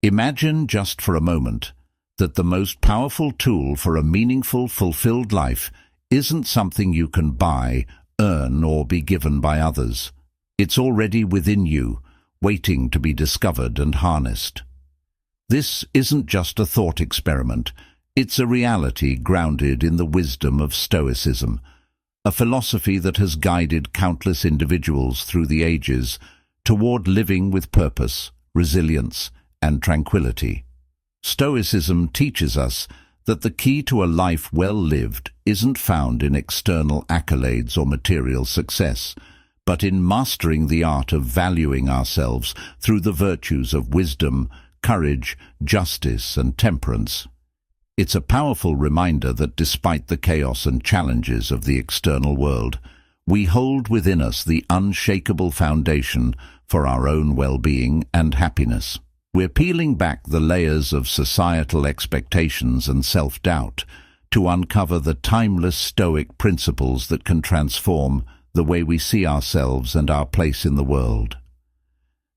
Imagine just for a moment that the most powerful tool for a meaningful, fulfilled life isn't something you can buy, earn, or be given by others. It's already within you, waiting to be discovered and harnessed. This isn't just a thought experiment. It's a reality grounded in the wisdom of Stoicism, a philosophy that has guided countless individuals through the ages toward living with purpose, resilience, and tranquility. Stoicism teaches us that the key to a life well lived isn't found in external accolades or material success, but in mastering the art of valuing ourselves through the virtues of wisdom, courage, justice, and temperance. It's a powerful reminder that despite the chaos and challenges of the external world, we hold within us the unshakable foundation for our own well-being and happiness. We're peeling back the layers of societal expectations and self-doubt to uncover the timeless Stoic principles that can transform the way we see ourselves and our place in the world.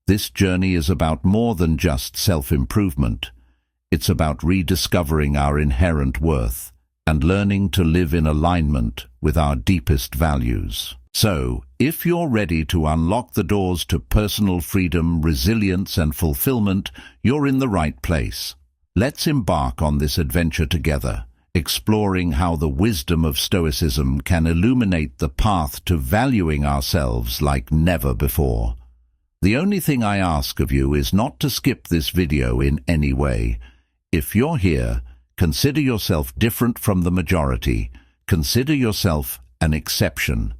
This journey is about more than just self-improvement. It's about rediscovering our inherent worth and learning to live in alignment with our deepest values. So, if you're ready to unlock the doors to personal freedom, resilience, and fulfillment, you're in the right place. Let's embark on this adventure together, exploring how the wisdom of Stoicism can illuminate the path to valuing ourselves like never before. The only thing I ask of you is not to skip this video in any way. If you're here, consider yourself different from the majority. Consider yourself an exception.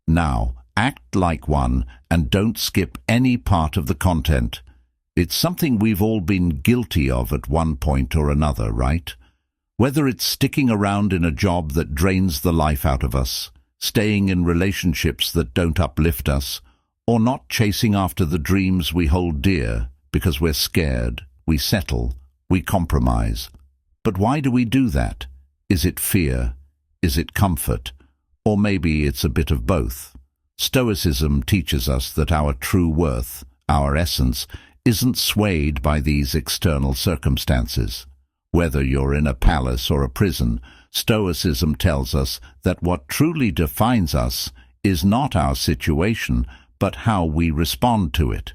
Now, act like one and don't skip any part of the content. It's something we've all been guilty of at one point or another, right? Whether it's sticking around in a job that drains the life out of us, staying in relationships that don't uplift us, or not chasing after the dreams we hold dear because we're scared, we settle, we compromise. But why do we do that? Is it fear? Is it comfort? Or maybe it's a bit of both. Stoicism teaches us that our true worth, our essence, isn't swayed by these external circumstances. Whether you're in a palace or a prison, Stoicism tells us that what truly defines us is not our situation, but how we respond to it.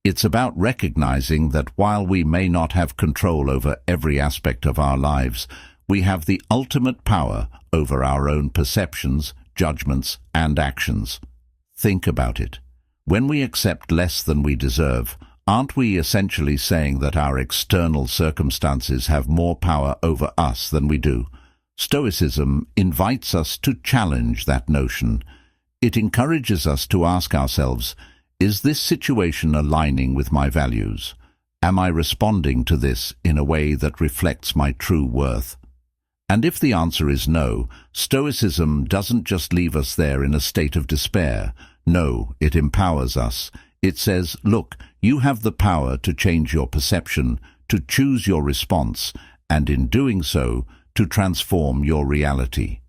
It's about recognizing that while we may not have control over every aspect of our lives, we have the ultimate power over our own perceptions, judgments, and actions. Think about it. When we accept less than we deserve, aren't we essentially saying that our external circumstances have more power over us than we do? Stoicism invites us to challenge that notion. It encourages us to ask ourselves, is this situation aligning with my values? Am I responding to this in a way that reflects my true worth? And if the answer is no, Stoicism doesn't just leave us there in a state of despair. No, it empowers us. It says, look, you have the power to change your perception, to choose your response, and in doing so, to transform your reality.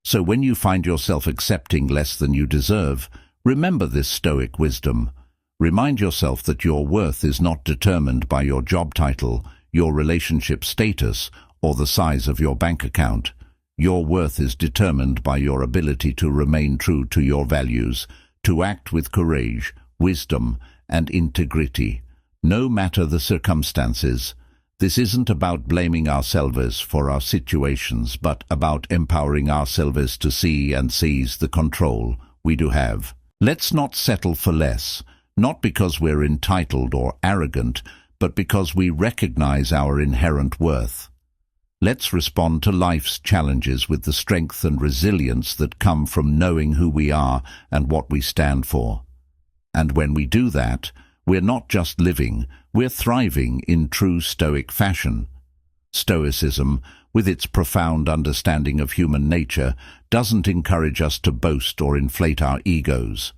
So when you find yourself accepting less than you deserve, remember this Stoic wisdom. Remind yourself that your worth is not determined by your job title, your relationship status, or the size of your bank account. Your worth is determined by your ability to remain true to your values, to act with courage, wisdom, and integrity, no matter the circumstances. This isn't about blaming ourselves for our situations, but about empowering ourselves to see and seize the control we do have. Let's not settle for less, not because we're entitled or arrogant, but because we recognize our inherent worth. Let's respond to life's challenges with the strength and resilience that come from knowing who we are and what we stand for. And when we do that, we're not just living, we're thriving in true Stoic fashion. Stoicism, with its profound understanding of human nature, doesn't encourage us to boast or inflate our egos.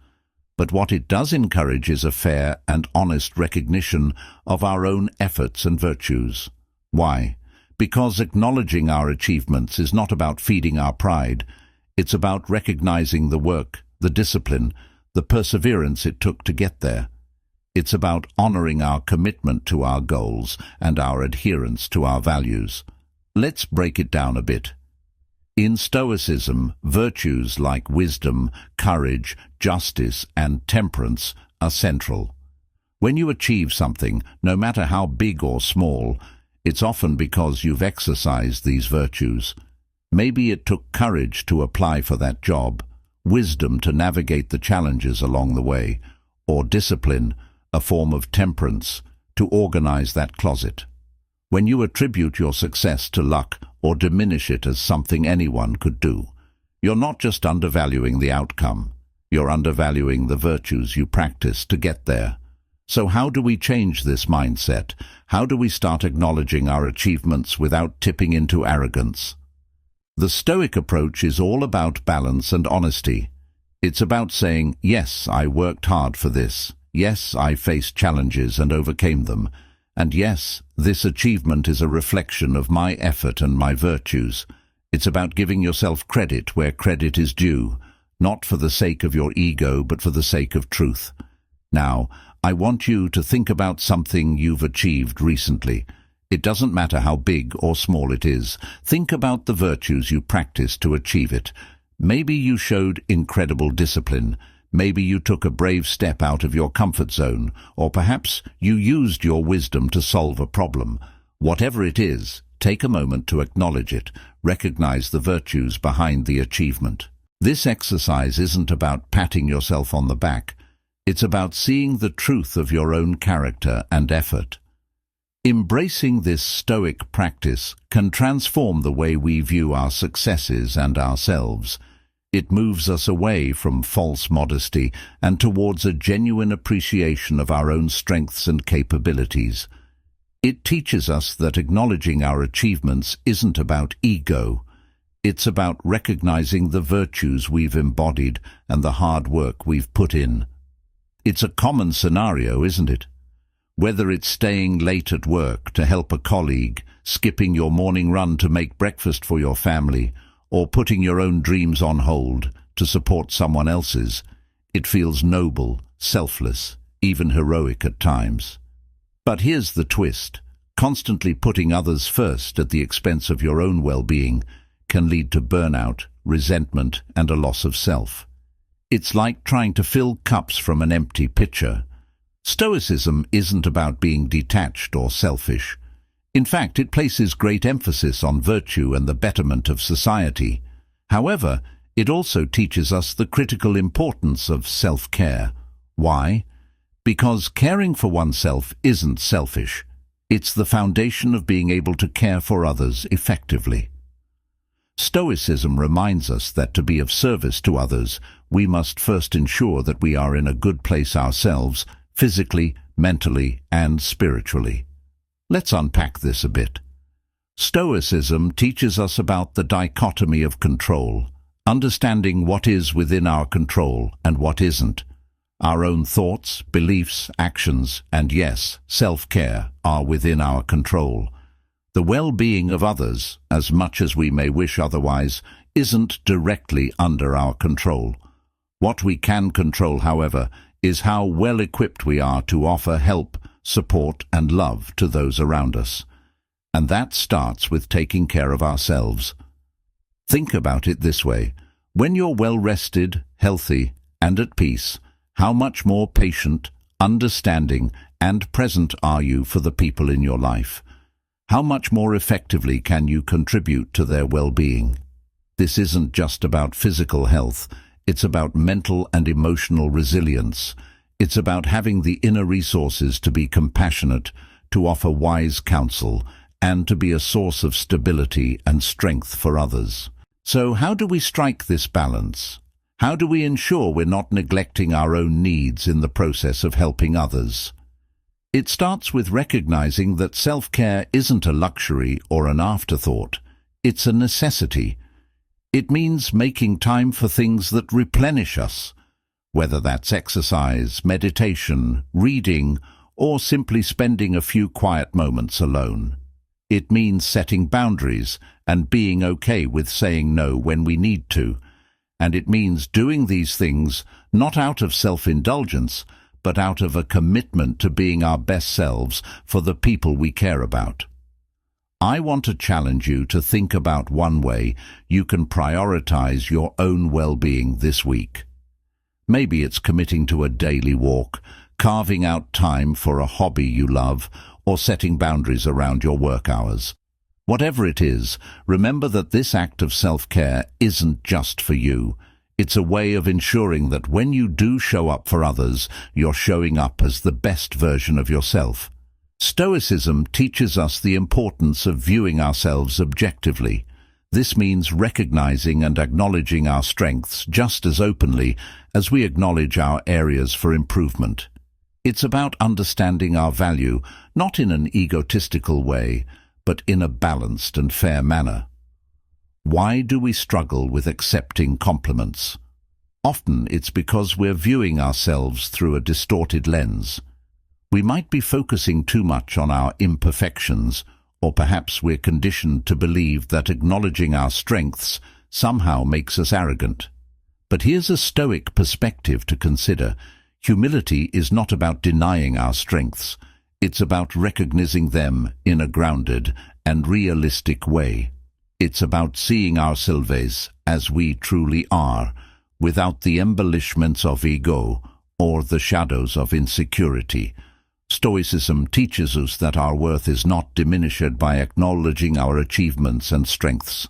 But what it does encourage is a fair and honest recognition of our own efforts and virtues. Why? Because acknowledging our achievements is not about feeding our pride. It's about recognizing the work, the discipline, the perseverance it took to get there. It's about honoring our commitment to our goals and our adherence to our values. Let's break it down a bit. In Stoicism, virtues like wisdom, courage, justice, and temperance are central. When you achieve something, no matter how big or small, it's often because you've exercised these virtues. Maybe it took courage to apply for that job, wisdom to navigate the challenges along the way, or discipline, a form of temperance, to organize that closet. When you attribute your success to luck or diminish it as something anyone could do, you're not just undervaluing the outcome, you're undervaluing the virtues you practice to get there. So how do we change this mindset? How do we start acknowledging our achievements without tipping into arrogance? The Stoic approach is all about balance and honesty. It's about saying, yes, I worked hard for this. Yes, I faced challenges and overcame them. And yes, this achievement is a reflection of my effort and my virtues. It's about giving yourself credit where credit is due, not for the sake of your ego, but for the sake of truth. Now, I want you to think about something you've achieved recently. It doesn't matter how big or small it is. Think about the virtues you practiced to achieve it. Maybe you showed incredible discipline. Maybe you took a brave step out of your comfort zone, or perhaps you used your wisdom to solve a problem. Whatever it is, take a moment to acknowledge it. Recognize the virtues behind the achievement. This exercise isn't about patting yourself on the back. It's about seeing the truth of your own character and effort. Embracing this Stoic practice can transform the way we view our successes and ourselves. It moves us away from false modesty and towards a genuine appreciation of our own strengths and capabilities. It teaches us that acknowledging our achievements isn't about ego. It's about recognizing the virtues we've embodied and the hard work we've put in. It's a common scenario, isn't it? Whether it's staying late at work to help a colleague, skipping your morning run to make breakfast for your family, or putting your own dreams on hold to support someone else's, it feels noble, selfless, even heroic at times. But here's the twist. Constantly putting others first at the expense of your own well-being can lead to burnout, resentment, and a loss of self. It's like trying to fill cups from an empty pitcher. Stoicism isn't about being detached or selfish. In fact, it places great emphasis on virtue and the betterment of society. However, it also teaches us the critical importance of self-care. Why? Because caring for oneself isn't selfish. It's the foundation of being able to care for others effectively. Stoicism reminds us that to be of service to others, we must first ensure that we are in a good place ourselves, physically, mentally, and spiritually. Let's unpack this a bit. Stoicism teaches us about the dichotomy of control, understanding what is within our control and what isn't. Our own thoughts, beliefs, actions, and yes, self-care are within our control. The well-being of others, as much as we may wish otherwise, isn't directly under our control. What we can control, however, is how well-equipped we are to offer help, support, and love to those around us. And that starts with taking care of ourselves. Think about it this way. When you're well-rested, healthy, and at peace, how much more patient, understanding, and present are you for the people in your life? How much more effectively can you contribute to their well-being? This isn't just about physical health. It's about mental and emotional resilience. It's about having the inner resources to be compassionate, to offer wise counsel, and to be a source of stability and strength for others. So how do we strike this balance? How do we ensure we're not neglecting our own needs in the process of helping others? It starts with recognizing that self-care isn't a luxury or an afterthought. It's a necessity. It means making time for things that replenish us, whether that's exercise, meditation, reading, or simply spending a few quiet moments alone. It means setting boundaries and being okay with saying no when we need to. And it means doing these things not out of self-indulgence, but out of a commitment to being our best selves for the people we care about. I want to challenge you to think about one way you can prioritize your own well-being this week. Maybe it's committing to a daily walk, carving out time for a hobby you love, or setting boundaries around your work hours. Whatever it is, remember that this act of self-care isn't just for you. It's a way of ensuring that when you do show up for others, you're showing up as the best version of yourself. Stoicism teaches us the importance of viewing ourselves objectively. This means recognizing and acknowledging our strengths just as openly as we acknowledge our areas for improvement. It's about understanding our value, not in an egotistical way, but in a balanced and fair manner. Why do we struggle with accepting compliments? Often it's because we're viewing ourselves through a distorted lens. We might be focusing too much on our imperfections, or perhaps we're conditioned to believe that acknowledging our strengths somehow makes us arrogant. But here's a Stoic perspective to consider. Humility is not about denying our strengths. It's about recognizing them in a grounded and realistic way. It's about seeing ourselves as we truly are, without the embellishments of ego or the shadows of insecurity. Stoicism teaches us that our worth is not diminished by acknowledging our achievements and strengths.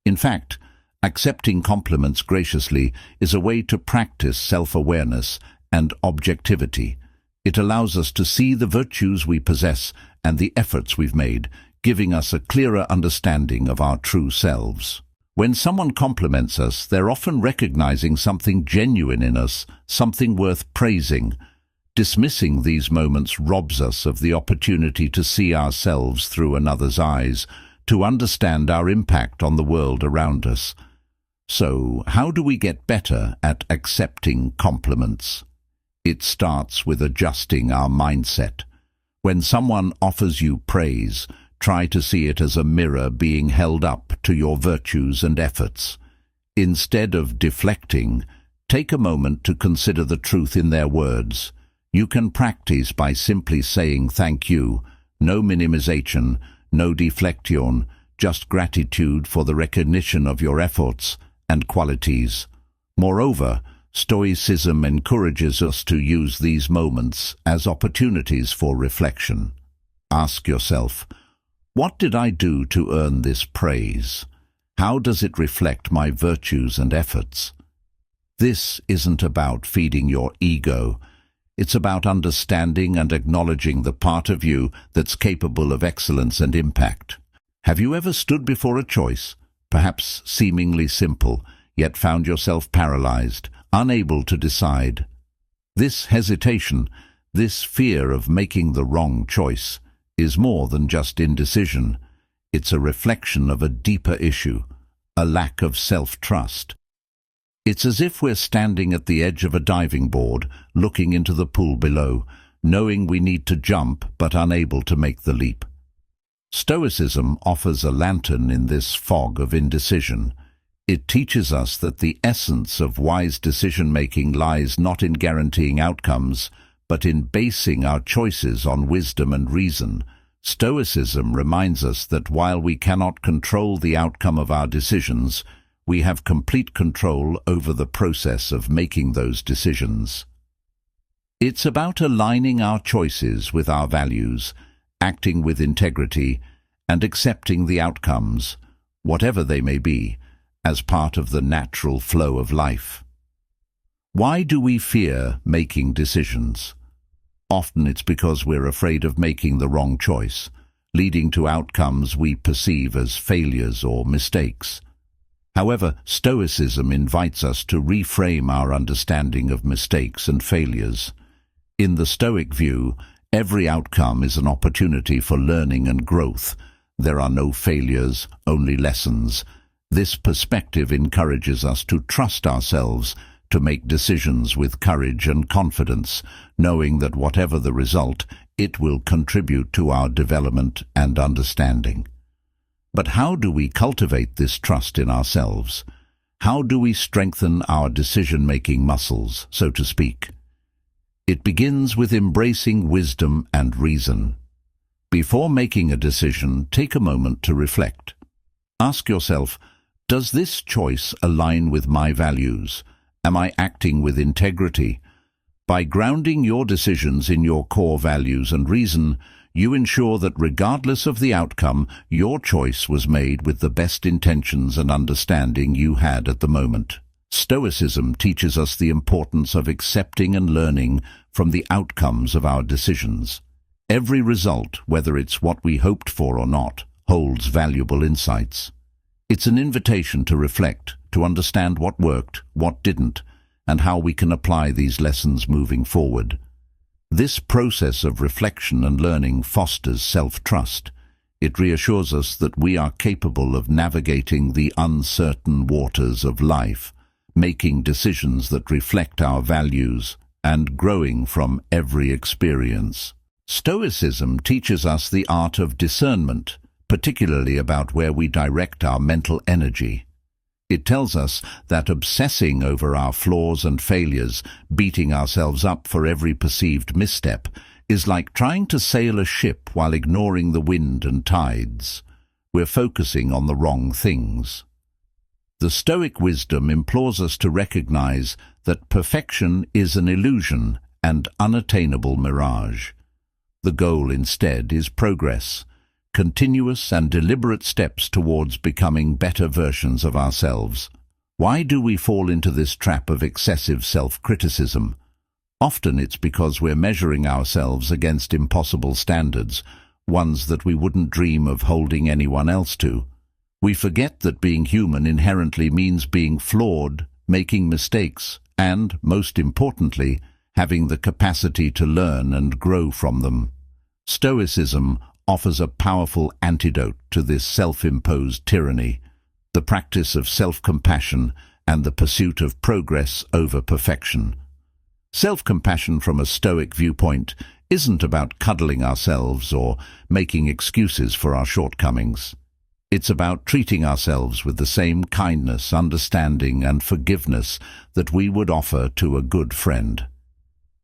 In fact, accepting compliments graciously is a way to practice self-awareness and objectivity. It allows us to see the virtues we possess and the efforts we've made, giving us a clearer understanding of our true selves. When someone compliments us, they're often recognizing something genuine in us, something worth praising. Dismissing these moments robs us of the opportunity to see ourselves through another's eyes, to understand our impact on the world around us. So, how do we get better at accepting compliments? It starts with adjusting our mindset. When someone offers you praise, try to see it as a mirror being held up to your virtues and efforts. Instead of deflecting, take a moment to consider the truth in their words. You can practice by simply saying thank you, no minimization, no deflection, just gratitude for the recognition of your efforts and qualities. Moreover, Stoicism encourages us to use these moments as opportunities for reflection. Ask yourself, what did I do to earn this praise? How does it reflect my virtues and efforts? This isn't about feeding your ego. It's about understanding and acknowledging the part of you that's capable of excellence and impact. Have you ever stood before a choice, perhaps seemingly simple, yet found yourself paralyzed, unable to decide? This hesitation, this fear of making the wrong choice, is more than just indecision. It's a reflection of a deeper issue, a lack of self-trust. It's as if we're standing at the edge of a diving board, looking into the pool below, knowing we need to jump but unable to make the leap. Stoicism offers a lantern in this fog of indecision. It teaches us that the essence of wise decision-making lies not in guaranteeing outcomes, but in basing our choices on wisdom and reason. Stoicism reminds us that while we cannot control the outcome of our decisions, we have complete control over the process of making those decisions. It's about aligning our choices with our values, acting with integrity, and accepting the outcomes, whatever they may be, as part of the natural flow of life. Why do we fear making decisions? Often it's because we're afraid of making the wrong choice, leading to outcomes we perceive as failures or mistakes. However, Stoicism invites us to reframe our understanding of mistakes and failures. In the Stoic view, every outcome is an opportunity for learning and growth. There are no failures, only lessons. This perspective encourages us to trust ourselves, to make decisions with courage and confidence, knowing that whatever the result, it will contribute to our development and understanding. But how do we cultivate this trust in ourselves? How do we strengthen our decision-making muscles, so to speak? It begins with embracing wisdom and reason. Before making a decision, take a moment to reflect. Ask yourself, does this choice align with my values? Am I acting with integrity? By grounding your decisions in your core values and reason, you ensure that regardless of the outcome, your choice was made with the best intentions and understanding you had at the moment. Stoicism teaches us the importance of accepting and learning from the outcomes of our decisions. Every result, whether it's what we hoped for or not, holds valuable insights. It's an invitation to reflect, to understand what worked, what didn't, and how we can apply these lessons moving forward. This process of reflection and learning fosters self-trust. It reassures us that we are capable of navigating the uncertain waters of life, making decisions that reflect our values, and growing from every experience. Stoicism teaches us the art of discernment, particularly about where we direct our mental energy. It tells us that obsessing over our flaws and failures, beating ourselves up for every perceived misstep, is like trying to sail a ship while ignoring the wind and tides. We're focusing on the wrong things. The Stoic wisdom implores us to recognize that perfection is an illusion and unattainable mirage. The goal instead is progress, continuous and deliberate steps towards becoming better versions of ourselves. Why do we fall into this trap of excessive self-criticism? Often it's because we're measuring ourselves against impossible standards, ones that we wouldn't dream of holding anyone else to. We forget that being human inherently means being flawed, making mistakes, and, most importantly, having the capacity to learn and grow from them. Stoicism offers a powerful antidote to this self-imposed tyranny, the practice of self-compassion and the pursuit of progress over perfection. Self-compassion from a Stoic viewpoint isn't about cuddling ourselves or making excuses for our shortcomings. It's about treating ourselves with the same kindness, understanding, and forgiveness that we would offer to a good friend.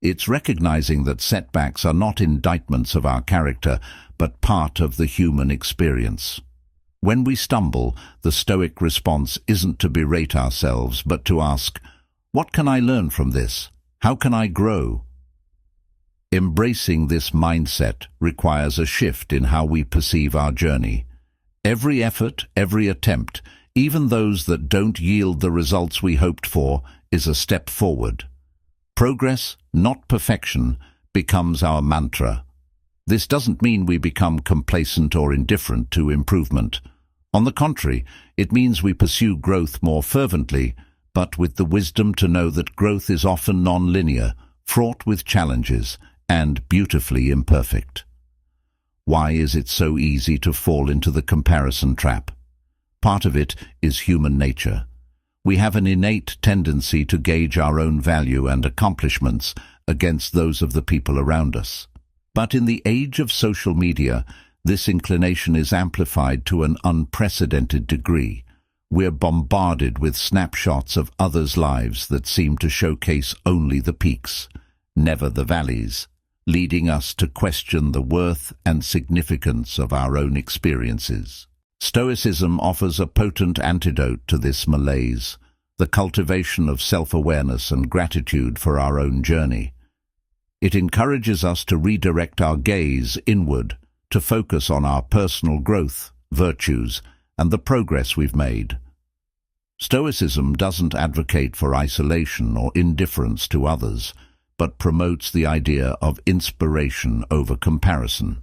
It's recognizing that setbacks are not indictments of our character, but part of the human experience. When we stumble, the Stoic response isn't to berate ourselves, but to ask, what can I learn from this? How can I grow? Embracing this mindset requires a shift in how we perceive our journey. Every effort, every attempt, even those that don't yield the results we hoped for, is a step forward. Progress, not perfection, becomes our mantra. This doesn't mean we become complacent or indifferent to improvement. On the contrary, it means we pursue growth more fervently, but with the wisdom to know that growth is often non-linear, fraught with challenges, and beautifully imperfect. Why is it so easy to fall into the comparison trap? Part of it is human nature. We have an innate tendency to gauge our own value and accomplishments against those of the people around us. But in the age of social media, this inclination is amplified to an unprecedented degree. We're bombarded with snapshots of others' lives that seem to showcase only the peaks, never the valleys, leading us to question the worth and significance of our own experiences. Stoicism offers a potent antidote to this malaise, the cultivation of self-awareness and gratitude for our own journey. It encourages us to redirect our gaze inward, to focus on our personal growth, virtues, and the progress we've made. Stoicism doesn't advocate for isolation or indifference to others, but promotes the idea of inspiration over comparison.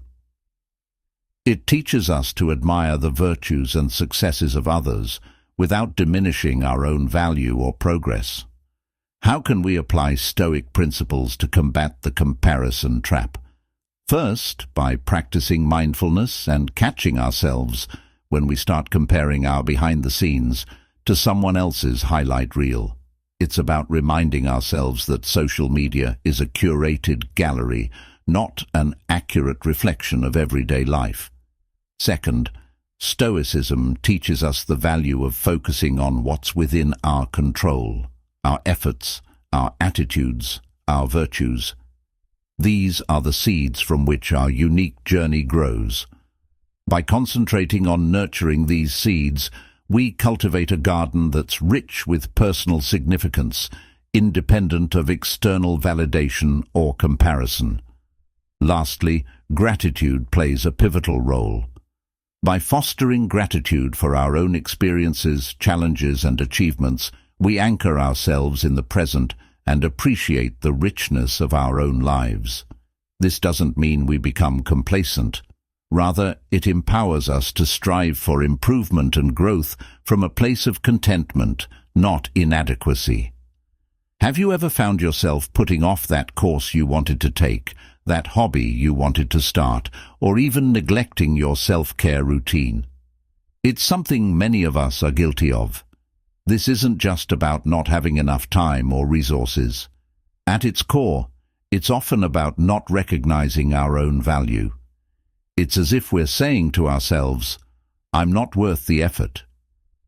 It teaches us to admire the virtues and successes of others without diminishing our own value or progress. How can we apply Stoic principles to combat the comparison trap? First, by practicing mindfulness and catching ourselves when we start comparing our behind-the-scenes to someone else's highlight reel. It's about reminding ourselves that social media is a curated gallery, not an accurate reflection of everyday life. Second, Stoicism teaches us the value of focusing on what's within our control, our efforts, our attitudes, our virtues. These are the seeds from which our unique journey grows. By concentrating on nurturing these seeds, we cultivate a garden that's rich with personal significance, independent of external validation or comparison. Lastly, gratitude plays a pivotal role. By fostering gratitude for our own experiences, challenges, and achievements, we anchor ourselves in the present and appreciate the richness of our own lives. This doesn't mean we become complacent. Rather, it empowers us to strive for improvement and growth from a place of contentment, not inadequacy. Have you ever found yourself putting off that course you wanted to take, that hobby you wanted to start, or even neglecting your self-care routine? It's something many of us are guilty of. This isn't just about not having enough time or resources. At its core, it's often about not recognizing our own value. It's as if we're saying to ourselves, "I'm not worth the effort."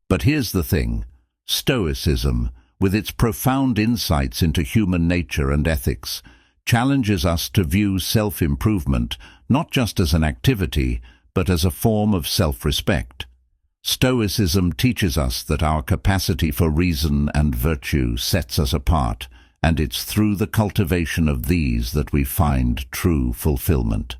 But here's the thing: Stoicism, with its profound insights into human nature and ethics, challenges us to view self-improvement not just as an activity, but as a form of self-respect. Stoicism teaches us that our capacity for reason and virtue sets us apart, and it's through the cultivation of these that we find true fulfillment.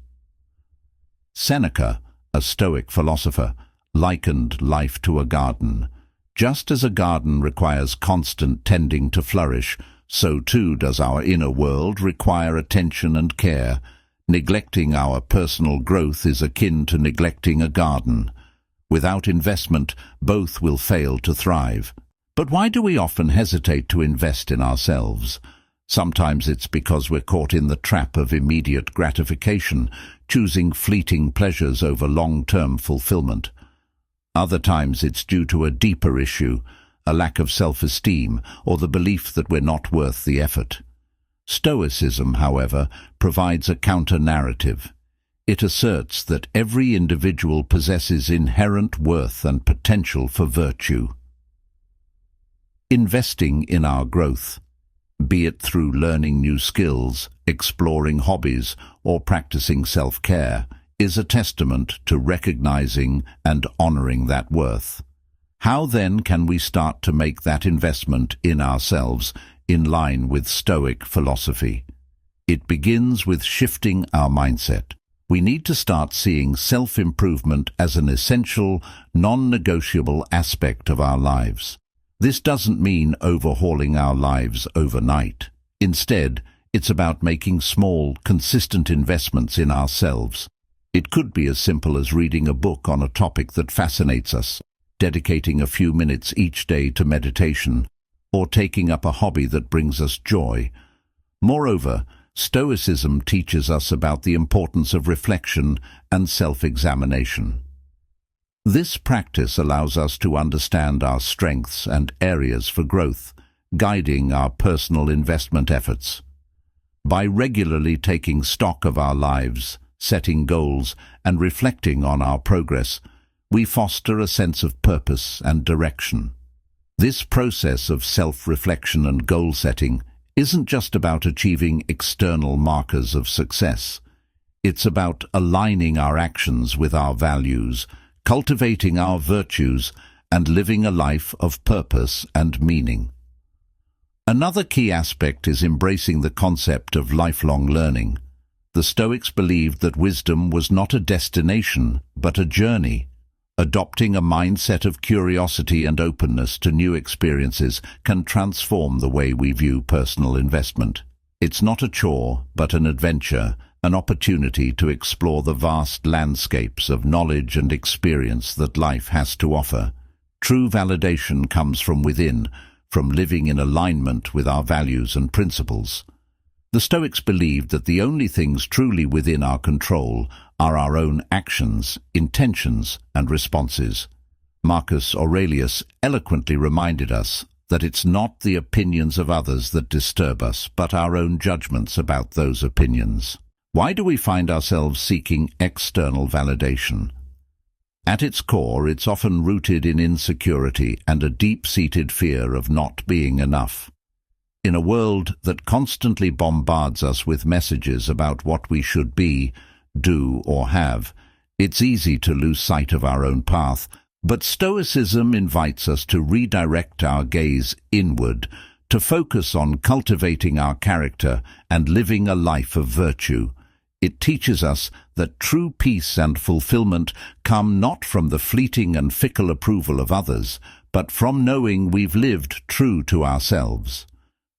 Seneca, a Stoic philosopher, likened life to a garden. Just as a garden requires constant tending to flourish, so too does our inner world require attention and care. Neglecting our personal growth is akin to neglecting a garden. Without investment, both will fail to thrive. But why do we often hesitate to invest in ourselves? Sometimes it's because we're caught in the trap of immediate gratification, choosing fleeting pleasures over long-term fulfillment. Other times it's due to a deeper issue, a lack of self-esteem, or the belief that we're not worth the effort. Stoicism, however, provides a counter-narrative. It asserts that every individual possesses inherent worth and potential for virtue. Investing in our growth, be it through learning new skills, exploring hobbies, or practicing self-care, is a testament to recognizing and honoring that worth. How then can we start to make that investment in ourselves in line with Stoic philosophy? It begins with shifting our mindset. We need to start seeing self-improvement as an essential, non-negotiable aspect of our lives. This doesn't mean overhauling our lives overnight. Instead, it's about making small, consistent investments in ourselves. It could be as simple as reading a book on a topic that fascinates us, dedicating a few minutes each day to meditation, or taking up a hobby that brings us joy. Moreover, Stoicism teaches us about the importance of reflection and self-examination. This practice allows us to understand our strengths and areas for growth, guiding our personal investment efforts. By regularly taking stock of our lives, setting goals, and reflecting on our progress, we foster a sense of purpose and direction. This process of self-reflection and goal-setting isn't just about achieving external markers of success. It's about aligning our actions with our values, cultivating our virtues, and living a life of purpose and meaning. Another key aspect is embracing the concept of lifelong learning. The Stoics believed that wisdom was not a destination, but a journey. Adopting a mindset of curiosity and openness to new experiences can transform the way we view personal investment. It's not a chore, but an adventure, an opportunity to explore the vast landscapes of knowledge and experience that life has to offer. True validation comes from within, from living in alignment with our values and principles. The Stoics believed that the only things truly within our control are our own actions, intentions, and responses. Marcus Aurelius eloquently reminded us that it's not the opinions of others that disturb us, but our own judgments about those opinions. Why do we find ourselves seeking external validation? At its core, it's often rooted in insecurity and a deep-seated fear of not being enough. In a world that constantly bombards us with messages about what we should be, do, or have, it's easy to lose sight of our own path, but Stoicism invites us to redirect our gaze inward, to focus on cultivating our character and living a life of virtue. It teaches us that true peace and fulfillment come not from the fleeting and fickle approval of others, but from knowing we've lived true to ourselves.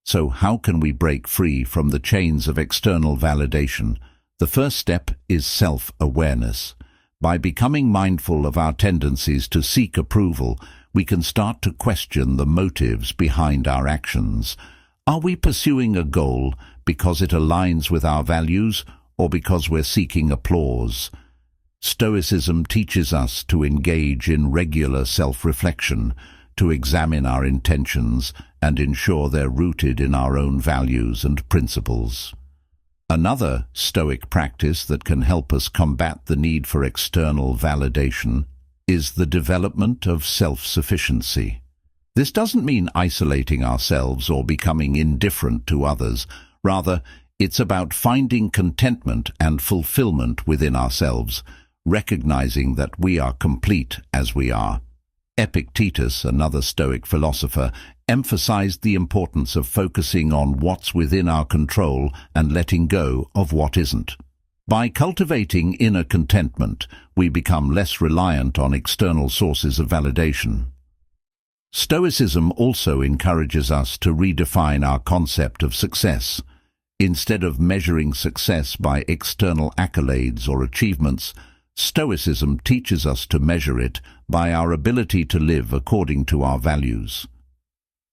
So how can we break free from the chains of external validation? The first step is self-awareness. By becoming mindful of our tendencies to seek approval, we can start to question the motives behind our actions. Are we pursuing a goal because it aligns with our values, or because we're seeking applause? Stoicism teaches us to engage in regular self-reflection, to examine our intentions and ensure they're rooted in our own values and principles. Another Stoic practice that can help us combat the need for external validation is the development of self-sufficiency. This doesn't mean isolating ourselves or becoming indifferent to others. Rather, it's about finding contentment and fulfillment within ourselves, recognizing that we are complete as we are. Epictetus, another Stoic philosopher, emphasized the importance of focusing on what's within our control and letting go of what isn't. By cultivating inner contentment, we become less reliant on external sources of validation. Stoicism also encourages us to redefine our concept of success. Instead of measuring success by external accolades or achievements, Stoicism teaches us to measure it by our ability to live according to our values.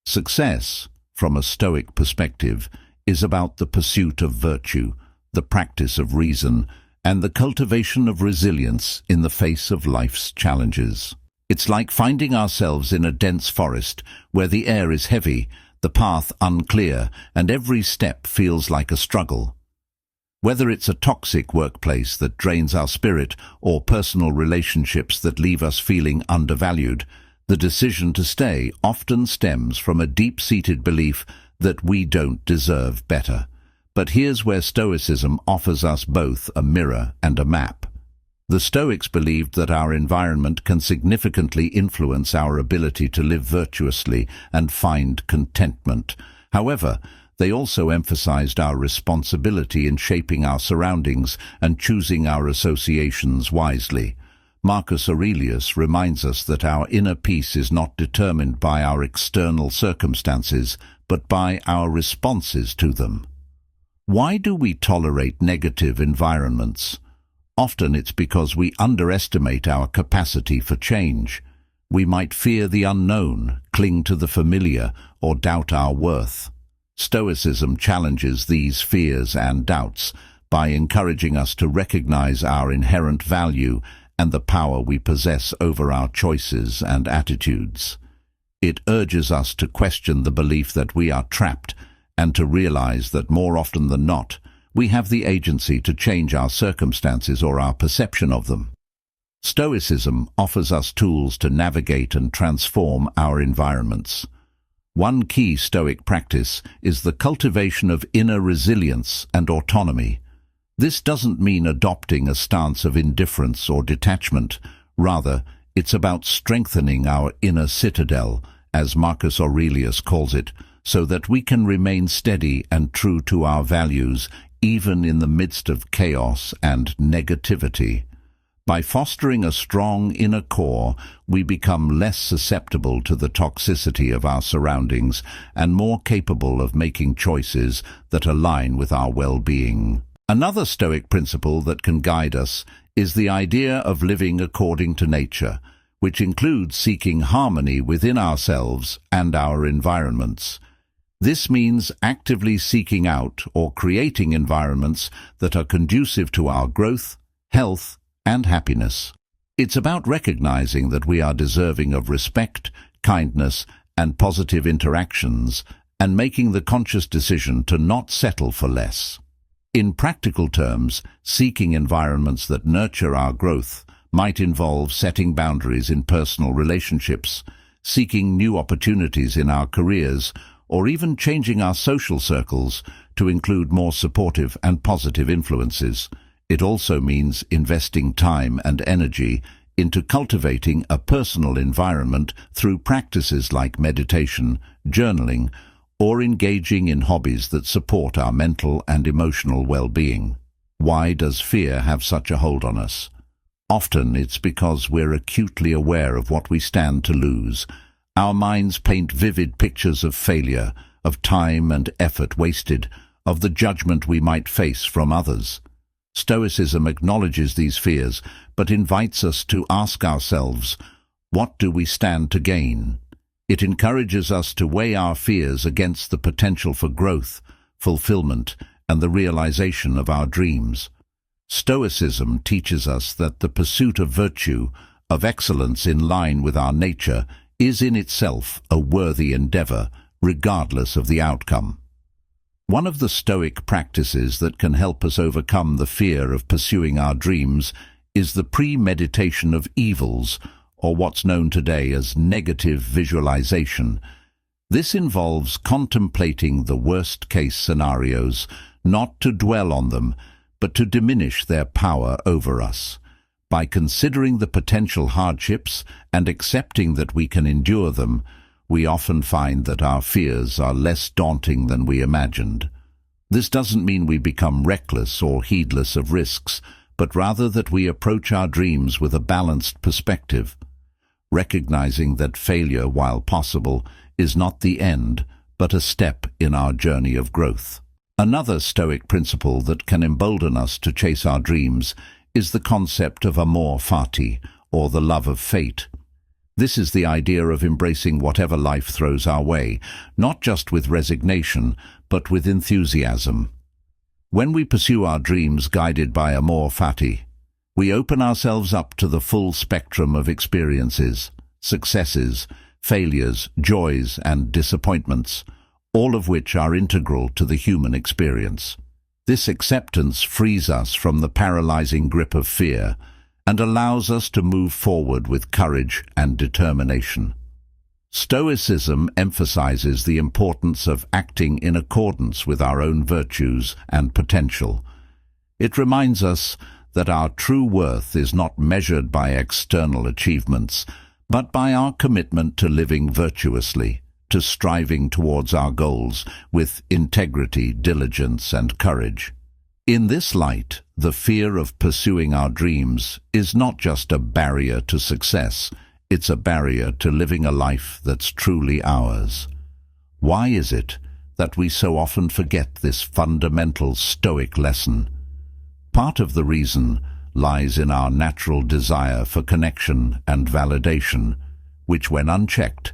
Success, from a Stoic perspective, is about the pursuit of virtue, the practice of reason, and the cultivation of resilience in the face of life's challenges. It's like finding ourselves in a dense forest where the air is heavy, the path unclear, and every step feels like a struggle. Whether it's a toxic workplace that drains our spirit or personal relationships that leave us feeling undervalued, the decision to stay often stems from a deep-seated belief that we don't deserve better. But here's where Stoicism offers us both a mirror and a map. The Stoics believed that our environment can significantly influence our ability to live virtuously and find contentment. However, they also emphasized our responsibility in shaping our surroundings and choosing our associations wisely. Marcus Aurelius reminds us that our inner peace is not determined by our external circumstances, but by our responses to them. Why do we tolerate negative environments? Often it's because we underestimate our capacity for change. We might fear the unknown, cling to the familiar, or doubt our worth. Stoicism challenges these fears and doubts by encouraging us to recognize our inherent value and the power we possess over our choices and attitudes. It urges us to question the belief that we are trapped and to realize that more often than not, we have the agency to change our circumstances or our perception of them. Stoicism offers us tools to navigate and transform our environments. One key Stoic practice is the cultivation of inner resilience and autonomy. This doesn't mean adopting a stance of indifference or detachment. Rather, it's about strengthening our inner citadel, as Marcus Aurelius calls it, so that we can remain steady and true to our values, even in the midst of chaos and negativity. By fostering a strong inner core, we become less susceptible to the toxicity of our surroundings and more capable of making choices that align with our well-being. Another Stoic principle that can guide us is the idea of living according to nature, which includes seeking harmony within ourselves and our environments. This means actively seeking out or creating environments that are conducive to our growth, health, and happiness. It's about recognizing that we are deserving of respect, kindness, and positive interactions, and making the conscious decision to not settle for less. In practical terms, seeking environments that nurture our growth might involve setting boundaries in personal relationships, seeking new opportunities in our careers, or even changing our social circles to include more supportive and positive influences. It also means investing time and energy into cultivating a personal environment through practices like meditation, journaling, or engaging in hobbies that support our mental and emotional well-being. Why does fear have such a hold on us? Often it's because we're acutely aware of what we stand to lose. Our minds paint vivid pictures of failure, of time and effort wasted, of the judgment we might face from others. Stoicism acknowledges these fears, but invites us to ask ourselves, what do we stand to gain? It encourages us to weigh our fears against the potential for growth, fulfillment, and the realization of our dreams. Stoicism teaches us that the pursuit of virtue, of excellence in line with our nature, is in itself a worthy endeavor, regardless of the outcome. One of the Stoic practices that can help us overcome the fear of pursuing our dreams is the premeditation of evils, or what's known today as negative visualization. This involves contemplating the worst-case scenarios, not to dwell on them, but to diminish their power over us. By considering the potential hardships and accepting that we can endure them, we often find that our fears are less daunting than we imagined. This doesn't mean we become reckless or heedless of risks, but rather that we approach our dreams with a balanced perspective, recognizing that failure, while possible, is not the end, but a step in our journey of growth. Another Stoic principle that can embolden us to chase our dreams is the concept of amor fati, or the love of fate. This is the idea of embracing whatever life throws our way, not just with resignation, but with enthusiasm. When we pursue our dreams guided by amor fati, we open ourselves up to the full spectrum of experiences, successes, failures, joys, and disappointments, all of which are integral to the human experience. This acceptance frees us from the paralyzing grip of fear and allows us to move forward with courage and determination. Stoicism emphasizes the importance of acting in accordance with our own virtues and potential. It reminds us that our true worth is not measured by external achievements, but by our commitment to living virtuously, to striving towards our goals with integrity, diligence, and courage. In this light, the fear of pursuing our dreams is not just a barrier to success, it's a barrier to living a life that's truly ours. Why is it that we so often forget this fundamental Stoic lesson? Part of the reason lies in our natural desire for connection and validation, which, when unchecked,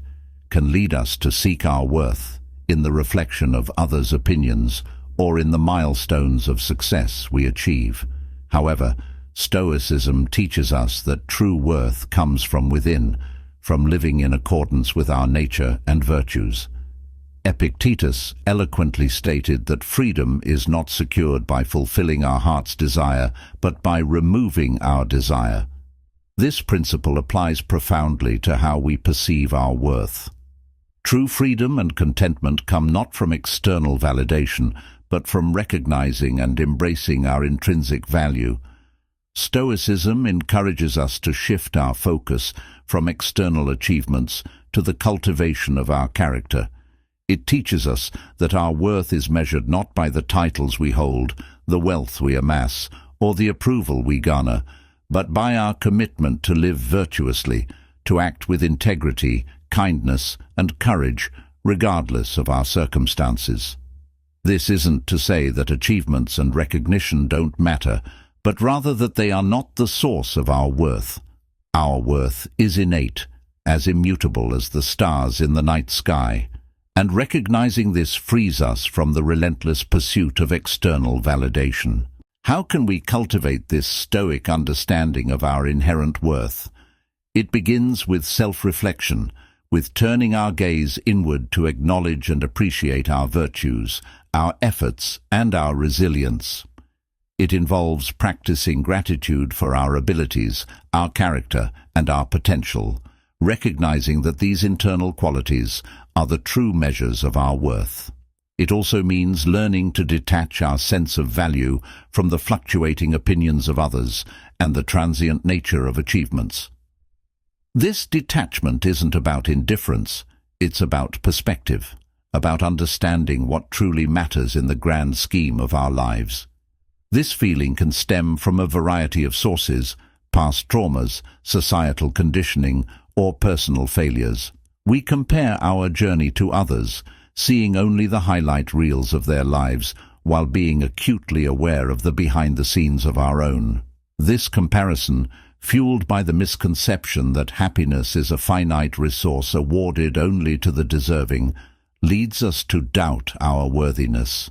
can lead us to seek our worth in the reflection of others' opinions or in the milestones of success we achieve. However, Stoicism teaches us that true worth comes from within, from living in accordance with our nature and virtues. Epictetus eloquently stated that freedom is not secured by fulfilling our heart's desire, but by removing our desire. This principle applies profoundly to how we perceive our worth. True freedom and contentment come not from external validation, but from recognizing and embracing our intrinsic value. Stoicism encourages us to shift our focus from external achievements to the cultivation of our character. It teaches us that our worth is measured not by the titles we hold, the wealth we amass, or the approval we garner, but by our commitment to live virtuously, to act with integrity, kindness, and courage, regardless of our circumstances. This isn't to say that achievements and recognition don't matter, but rather that they are not the source of our worth. Our worth is innate, as immutable as the stars in the night sky, and recognizing this frees us from the relentless pursuit of external validation. How can we cultivate this Stoic understanding of our inherent worth? It begins with self-reflection, with turning our gaze inward to acknowledge and appreciate our virtues, our efforts, and our resilience. It involves practicing gratitude for our abilities, our character, and our potential, recognizing that these internal qualities are the true measures of our worth. It also means learning to detach our sense of value from the fluctuating opinions of others and the transient nature of achievements. This detachment isn't about indifference, it's about perspective, about understanding what truly matters in the grand scheme of our lives. This feeling can stem from a variety of sources: past traumas, societal conditioning, or personal failures. We compare our journey to others, seeing only the highlight reels of their lives while being acutely aware of the behind-the-scenes of our own. This comparison, fueled by the misconception that happiness is a finite resource awarded only to the deserving, leads us to doubt our worthiness.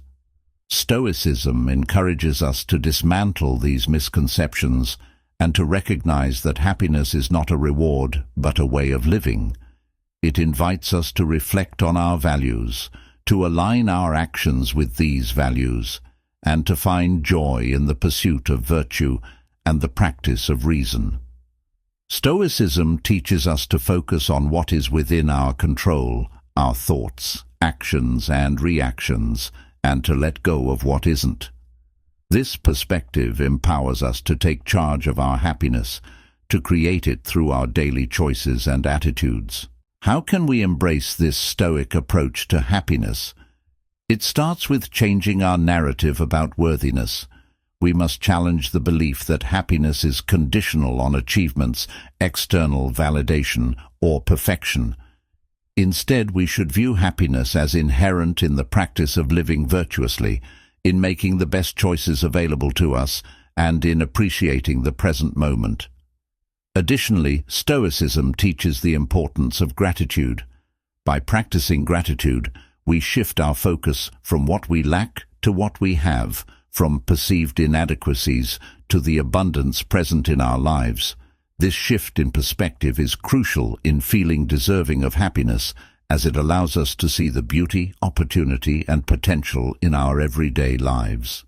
Stoicism encourages us to dismantle these misconceptions and to recognize that happiness is not a reward but a way of living. It invites us to reflect on our values, to align our actions with these values, and to find joy in the pursuit of virtue and the practice of reason. Stoicism teaches us to focus on what is within our control, our thoughts, actions, and reactions, and to let go of what isn't. This perspective empowers us to take charge of our happiness, to create it through our daily choices and attitudes. How can we embrace this Stoic approach to happiness? It starts with changing our narrative about worthiness. We must challenge the belief that happiness is conditional on achievements, external validation, or perfection. Instead, we should view happiness as inherent in the practice of living virtuously, in making the best choices available to us, and in appreciating the present moment. Additionally, Stoicism teaches the importance of gratitude. By practicing gratitude, we shift our focus from what we lack to what we have, from perceived inadequacies to the abundance present in our lives. This shift in perspective is crucial in feeling deserving of happiness, as it allows us to see the beauty, opportunity, and potential in our everyday lives.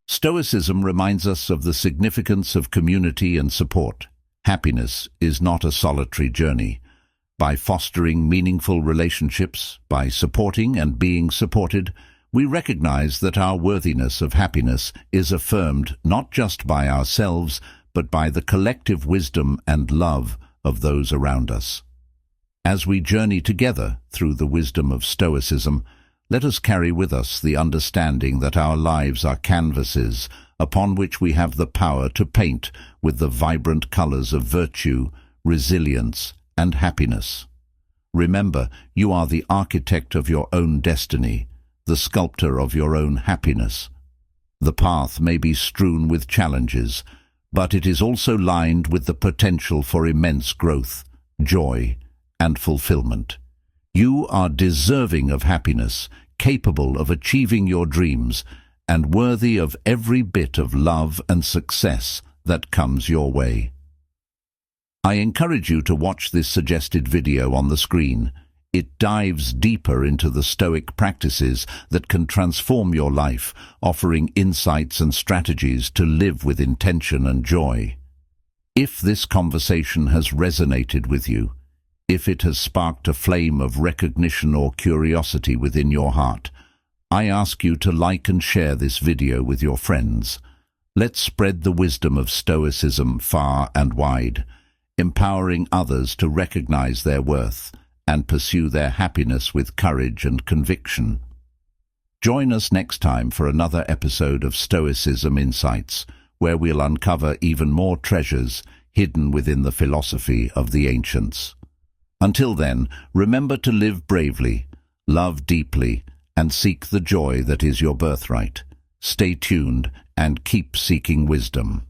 Stoicism reminds us of the significance of community and support. Happiness is not a solitary journey. By fostering meaningful relationships, by supporting and being supported, we recognize that our worthiness of happiness is affirmed not just by ourselves, but by the collective wisdom and love of those around us. As we journey together through the wisdom of Stoicism, let us carry with us the understanding that our lives are canvases upon which we have the power to paint with the vibrant colors of virtue, resilience, and happiness. Remember, you are the architect of your own destiny, the sculptor of your own happiness. The path may be strewn with challenges, but it is also lined with the potential for immense growth, joy, and fulfillment. You are deserving of happiness, capable of achieving your dreams, and worthy of every bit of love and success that comes your way. I encourage you to watch this suggested video on the screen. It dives deeper into the Stoic practices that can transform your life, offering insights and strategies to live with intention and joy. If this conversation has resonated with you, if it has sparked a flame of recognition or curiosity within your heart, I ask you to like and share this video with your friends. Let's spread the wisdom of Stoicism far and wide, empowering others to recognize their worth and pursue their happiness with courage and conviction. Join us next time for another episode of Stoicism Insights, where we'll uncover even more treasures hidden within the philosophy of the ancients. Until then, remember to live bravely, love deeply, and seek the joy that is your birthright. Stay tuned and keep seeking wisdom.